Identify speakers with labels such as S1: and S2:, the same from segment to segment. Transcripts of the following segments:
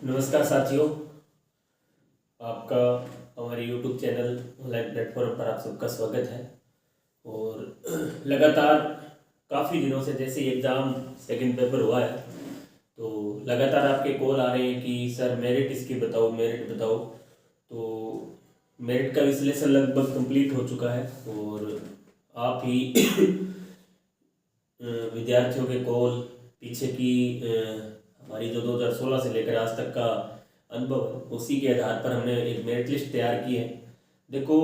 S1: नमस्कार साथियों, आपका हमारे YouTube चैनल ऑनलाइन प्लेटफॉर्म पर आप सबका स्वागत है। और लगातार काफ़ी दिनों से जैसे ही एग्ज़ाम सेकंड पेपर हुआ है तो लगातार आपके कॉल आ रहे हैं कि सर मेरिट इसकी बताओ, मेरिट बताओ। तो मेरिट का विश्लेषण लगभग कंप्लीट हो चुका है और आप ही विद्यार्थियों के कॉल, पीछे की हमारी जो 2016 से लेकर आज तक का अनुभव है, उसी के आधार पर हमने एक मेरिट लिस्ट तैयार की है। देखो,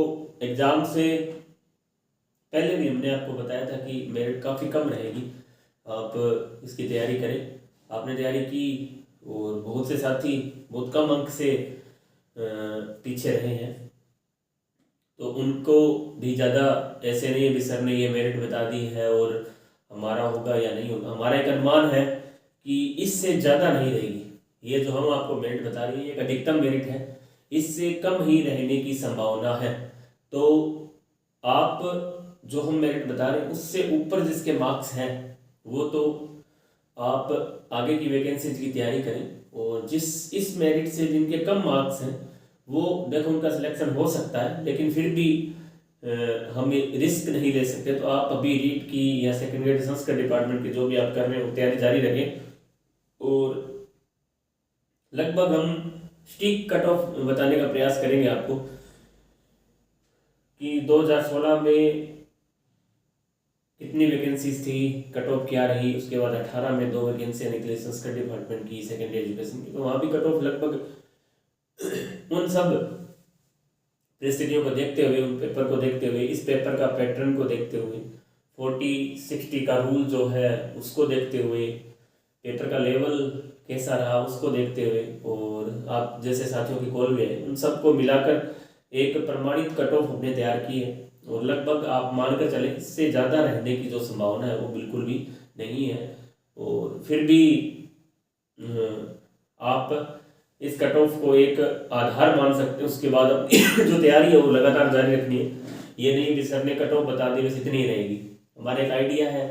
S1: एग्ज़ाम से पहले भी हमने आपको बताया था कि मेरिट काफ़ी कम रहेगी, आप इसकी तैयारी करें। आपने तैयारी की और बहुत से साथी बहुत कम अंक से पीछे रहे हैं, तो उनको भी ज़्यादा ऐसे नहीं है भी सर ने ये मेरिट बता दी है और हमारा होगा या नहीं होगा। हमारा एक अनुमान है कि इससे ज़्यादा नहीं रहेगी। ये जो हम आपको मेरिट बता रहे हैं ये एक अधिकतम मेरिट है, इससे कम ही रहने की संभावना है। तो आप जो हम मेरिट बता रहे हैं उससे ऊपर जिसके मार्क्स हैं वो तो आप आगे की वैकेंसीज की तैयारी करें, और जिस इस मेरिट से जिनके कम मार्क्स हैं वो देखो उनका सिलेक्शन हो सकता है, लेकिन फिर भी हम रिस्क नहीं ले सकते। तो आप अभी रीट की या सेकेंड ग्रेड संस्कृत डिपार्टमेंट की जो भी आप कर रहे हैं वो तैयारी जारी रखें। और लगभग हम स्टिक कट ऑफ बताने का प्रयास करेंगे आपको कि 2016 में कितनी वैकेंसीज थी, कट ऑफ क्या रही। उसके बाद 18 में 2 वैकेंसियाँ निकली संस्कृत डिपार्टमेंट की, सेकेंडरी एजुकेशन की, तो वहाँ भी कट ऑफ लगभग उन सब परिस्थितियों को देखते हुए, उन पेपर को देखते हुए, इस पेपर का पैटर्न को देखते हुए, 40-60 का रूल जो है उसको देखते हुए, पेपर का लेवल कैसा रहा उसको देखते हुए, और आप जैसे साथियों की कॉल भी है, उन सबको मिलाकर एक प्रमाणित कट ऑफ हमने तैयार की है। और लगभग आप मानकर चले इससे ज़्यादा रहने की जो संभावना है वो बिल्कुल भी नहीं है। और फिर भी आप इस कट ऑफ को एक आधार मान सकते हैं। उसके बाद अपनी जो तैयारी है वो लगातार जारी रखनी है। ये नहीं कि सर ने कट ऑफ बता दी बस इतनी ही रहेगी। हमारा एक आइडिया है,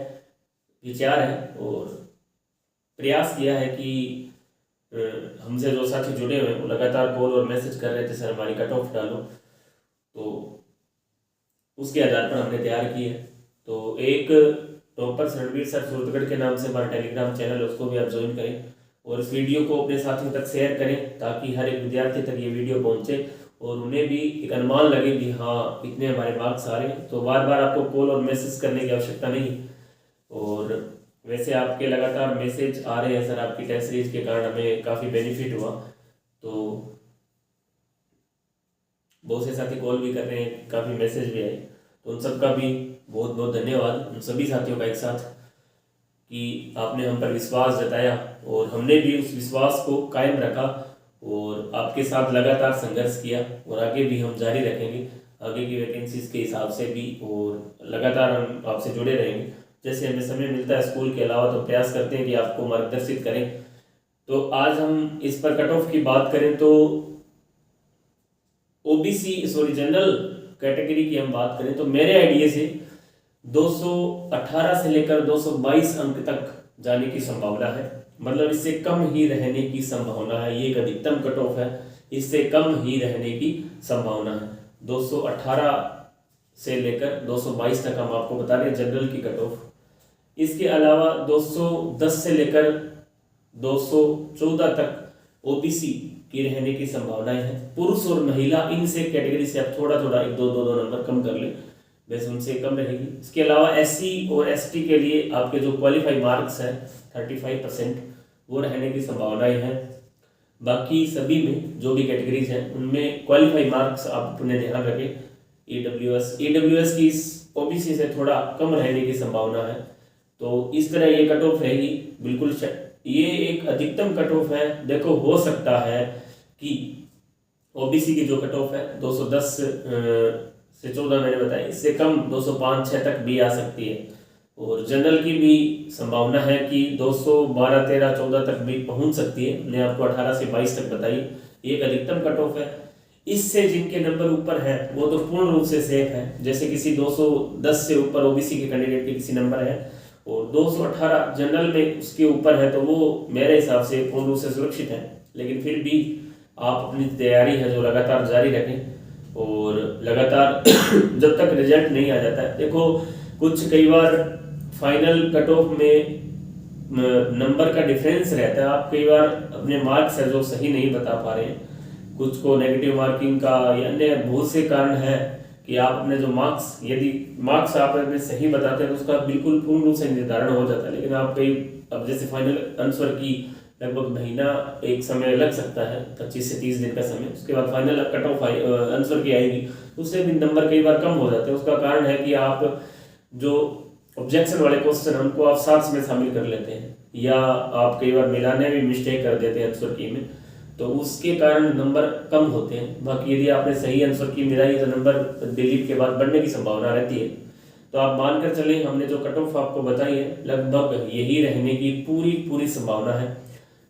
S1: विचार है और प्रयास किया है कि हमसे जो साथी जुड़े हुए हैं वो लगातार कॉल और मैसेज कर रहे थे सर हमारी कट ऑफ डालो, तो उसके आधार पर हमने तैयार की है। तो एक टॉपर रणवीर सर सूरतगढ़ के नाम से हमारा टेलीग्राम चैनल है, उसको भी आप ज्वाइन करें और इस वीडियो को अपने साथियों तक शेयर करें ताकि हर एक विद्यार्थी तक ये वीडियो पहुंचे और उन्हें भी एक अनुमान लगे कि हाँ इतने हमारे मार्क्स आ रहे हैं। तो बार बार आपको कॉल और मैसेज करने की आवश्यकता नहीं। और वैसे आपके लगातार मैसेज आ रहे हैं सर आपकी टेस्ट सीरीज के कारण हमें काफ़ी बेनिफिट हुआ, तो बहुत से साथी कॉल भी कर रहे हैं, काफ़ी मैसेज भी आए, तो उन सबका भी बहुत बहुत धन्यवाद उन सभी साथियों का एक साथ कि आपने हम पर विश्वास जताया और हमने भी उस विश्वास को कायम रखा और आपके साथ लगातार संघर्ष किया और आगे भी हम जारी रखेंगे आगे की वैकेंसीज के हिसाब से भी, और लगातार हम आपसे जुड़े रहेंगे। जैसे हमें समय मिलता है स्कूल के अलावा तो प्रयास करते हैं कि आपको मार्गदर्शित करें। तो आज हम इस पर कट ऑफ की बात करें तो जनरल कैटेगरी की हम बात करें तो मेरे आइडिया से 218 से लेकर 222 अंक तक जाने की संभावना है। मतलब इससे कम ही रहने की संभावना है। ये एक अधिकतम कट ऑफ है, इससे कम ही रहने की संभावना है। 218 से लेकर 222 तक हम आपको बता रहे हैं जनरल की कट ऑफ। इसके अलावा 210 से लेकर 214 तक ओबीसी की रहने की संभावनाएं हैं। पुरुष और महिला इनसे कैटेगरी से आप थोड़ा थोड़ा 1-2 नंबर कम कर लें, वैसे उनसे कम रहेगी। इसके अलावा एससी और एसटी के लिए आपके जो क्वालिफाई मार्क्स हैं 35% वो रहने की संभावनाएं हैं। बाकी सभी में जो भी कैटेगरीज हैं उनमें क्वालिफाई मार्क्स आप अपने ध्यान रखें। ईडब्ल्यूएस की ओबीसी से थोड़ा कम रहने की संभावना है। तो इस तरह ये कट ऑफ रहेगी। बिल्कुल ये एक अधिकतम कट ऑफ है। देखो हो सकता है कि ओबीसी की जो कट ऑफ है 210 से 14 मैंने बताया, इससे कम 205-6 तक भी आ सकती है। और जनरल की भी संभावना है कि 212, 13, 14 तक भी पहुंच सकती है। मैंने आपको 18 से 22 तक बताई, एक अधिकतम कट ऑफ है। इससे जिनके नंबर ऊपर है वो तो पूर्ण रूप से सेफ है। जैसे किसी 210 से ऊपर ओबीसी के कैंडिडेट के किसी नंबर है और 218 जनरल में उसके ऊपर है तो वो मेरे हिसाब से पूर्ण रूप से सुरक्षित है। लेकिन फिर भी आप अपनी तैयारी है जो लगातार जारी रखें और लगातार जब तक रिजल्ट नहीं आ जाता है। देखो कुछ कई बार फाइनल कट ऑफ में नंबर का डिफरेंस रहता है, आप कई बार अपने मार्क्स है जो सही नहीं बता पा रहे हैं, कुछ को नेगेटिव मार्किंग का या अन्य बहुत से कारण है कि आप अपने जो मार्क्स, यदि मार्क्स आप अपने सही बताते हैं तो उसका बिल्कुल पूर्ण रूप से निर्धारण हो जाता है। लेकिन आप कई, अब जैसे फाइनल आंसर की लगभग महीना एक समय लग सकता है, 25 से 30 दिन का समय, उसके बाद फाइनल कट ऑफ आंसर की आएगी, उससे भी नंबर कई बार कम हो जाते हैं। उसका कारण है कि आप जो ऑब्जेक्शन वाले क्वेश्चन उनको आप साथ में शामिल कर लेते हैं, या आप कई बार मिलाने भी मिस्टेक कर देते हैं आंसर की में, तो उसके कारण नंबर कम होते हैं। बाकी यदि आपने सही आंसर की मिलाई तो नंबर डिलीट के बाद बढ़ने की संभावना रहती है। तो आप मानकर चलें हमने जो कट ऑफ आपको बताई है लगभग यही रहने की पूरी संभावना है।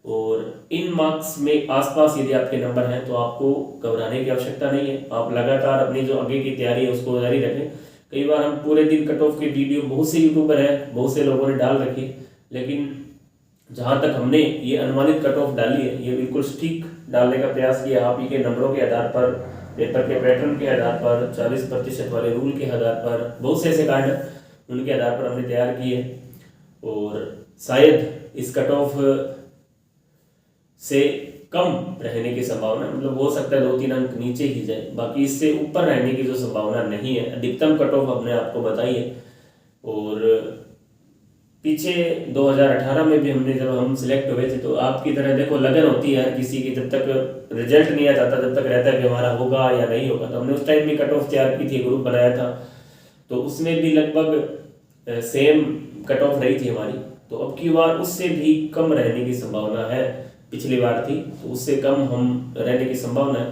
S1: और इन मार्क्स में आसपास यदि आपके नंबर हैं तो आपको घबराने की आवश्यकता नहीं है। आप लगातार अपनी जो आगे की तैयारी है उसको जारी रखें। कई बार हम पूरे दिन कट ऑफ के वीडियो, बहुत से यूट्यूबर हैं, बहुत से लोगों ने डाल रखी, लेकिन जहाँ तक हमने ये अनुमानित कट ऑफ डाली है ये बिल्कुल ठीक डालने का प्रयास किया। आप ही के नंबरों के आधार पर, पेपर के पैटर्न के आधार पर, 40% वाले रूल के आधार पर, बहुत से ऐसे कार्ड उनके आधार पर हमने तैयार किए। और शायद इस कट ऑफ से कम रहने की संभावना, मतलब हो सकता है 2-3 अंक नीचे ही जाए, बाकी इससे ऊपर रहने की जो संभावना नहीं है। अधिकतम कट ऑफ हमने आपको बताई है। और पीछे 2018 में भी हमने, जब हम सिलेक्ट हुए थे, तो आपकी तरह देखो लगन होती है हर किसी की, जब तक रिजल्ट नहीं आ जाता जब तक रहता है कि हमारा होगा या नहीं होगा। तो हमने उस टाइम भी कट ऑफ तैयार की थी, ग्रुप बनाया था, तो उसमें भी लगभग सेम कट ऑफ रही थी हमारी। तो अब की बार उससे भी कम रहने की संभावना है, पिछली बार थी तो उससे कम हम रहने की संभावना है।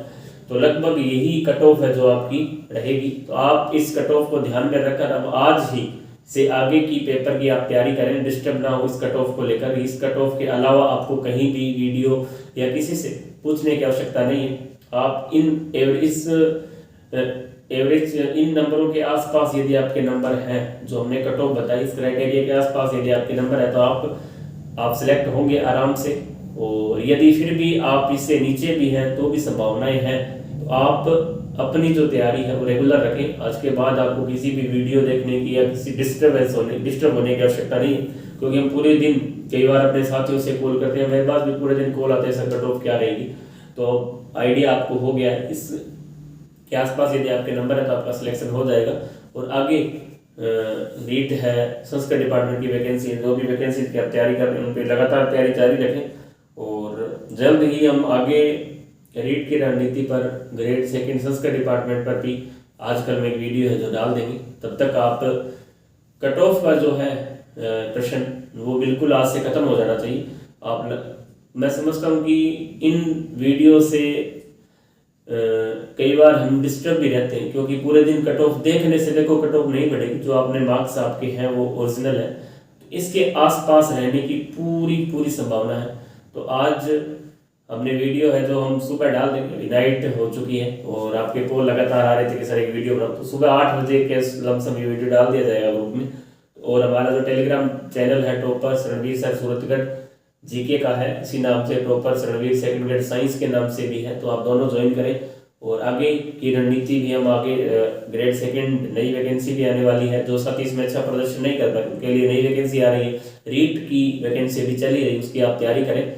S1: तो लगभग यही कट ऑफ है जो आपकी रहेगी। तो आप इस कट ऑफ को ध्यान में रखकर अब आज ही से आगे की पेपर की आप तैयारी करें, डिस्टर्ब ना हो इस कट ऑफ को लेकर। इस कट ऑफ के अलावा आपको कहीं भी वीडियो या किसी से पूछने की आवश्यकता नहीं है। आप इन एवरेज इन नंबरों के आसपास यदि आपके नंबर हैं, जो हमने कट ऑफ बताई, इस क्राइटेरिया के आसपास यदि आपके नंबर है तो आप सिलेक्ट होंगे आराम से। और यदि फिर भी आप इससे नीचे भी हैं तो भी संभावनाएं हैं। तो आप अपनी जो तैयारी है वो रेगुलर रखें। आज के बाद आपको किसी भी वीडियो देखने की या किसी डिस्टर्ब होने की आवश्यकता नहीं है, क्योंकि हम पूरे दिन कई बार अपने साथियों से कॉल करते हैं, मेरे पास भी पूरे दिन कॉल आते हैं, सर कट ऑफ क्या रहेगी। तो आइडिया आपको हो गया है, इस के आसपास यदि आपके नंबर है तो आपका सिलेक्शन हो जाएगा। और आगे रीट है, संस्कृत डिपार्टमेंट की वैकेंसी है, जो भी वैकेंसी की आप तैयारी कर रहे हैं उन पर लगातार तैयारी जारी रखें। और जल्द ही हम आगे रीट की रणनीति पर, ग्रेड 2 संस्कृत डिपार्टमेंट पर भी आजकल में एक वीडियो है जो डाल देंगे। तब तक आप कट ऑफ का जो है प्रश्न वो बिल्कुल आज से खत्म हो जाना चाहिए। मैं समझता हूँ कि इन वीडियो से कई बार हम डिस्टर्ब भी रहते हैं, क्योंकि पूरे दिन कट ऑफ देखने से देखो कट ऑफ नहीं बढ़ेगी, जो आपने मार्क्स आपके हैं वो ओरिजिनल है, तो इसके आसपास रहने की पूरी संभावना है। तो आज हमने वीडियो है जो हम सुबह डाल देंगे, नाइट हो चुकी है और आपके कॉल लगातार आ रहे थे कि सर एक वीडियो बनाओ, तो सुबह 8 बजे के लमसम ये वीडियो डाल दिया जाएगा ग्रुप में। और हमारा जो टेलीग्राम चैनल है toppers Ranveer sir Suratgarh GK का है, इसी नाम से toppers Ranveer second grade science के नाम से भी है, तो आप दोनों ज्वाइन करें। और आगे की रणनीति भी हम आगे ग्रेड 2 नई वैकेंसी भी आने वाली है, जो साथी इसमें अच्छा प्रदर्शन नहीं कर पाए उनके लिए नई वैकेंसी आ रही है, रीट की वैकेंसी भी चली रही, उसकी आप तैयारी करें।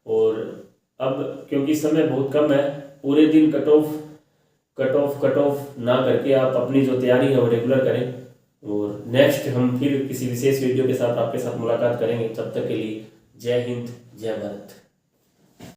S1: और अब क्योंकि समय बहुत कम है, पूरे दिन कट ऑफ ना करके आप अपनी जो तैयारी है वो रेगुलर करें। और नेक्स्ट हम फिर किसी विशेष वीडियो के साथ आपके साथ मुलाकात करेंगे। तब तक के लिए जय हिंद, जय भारत।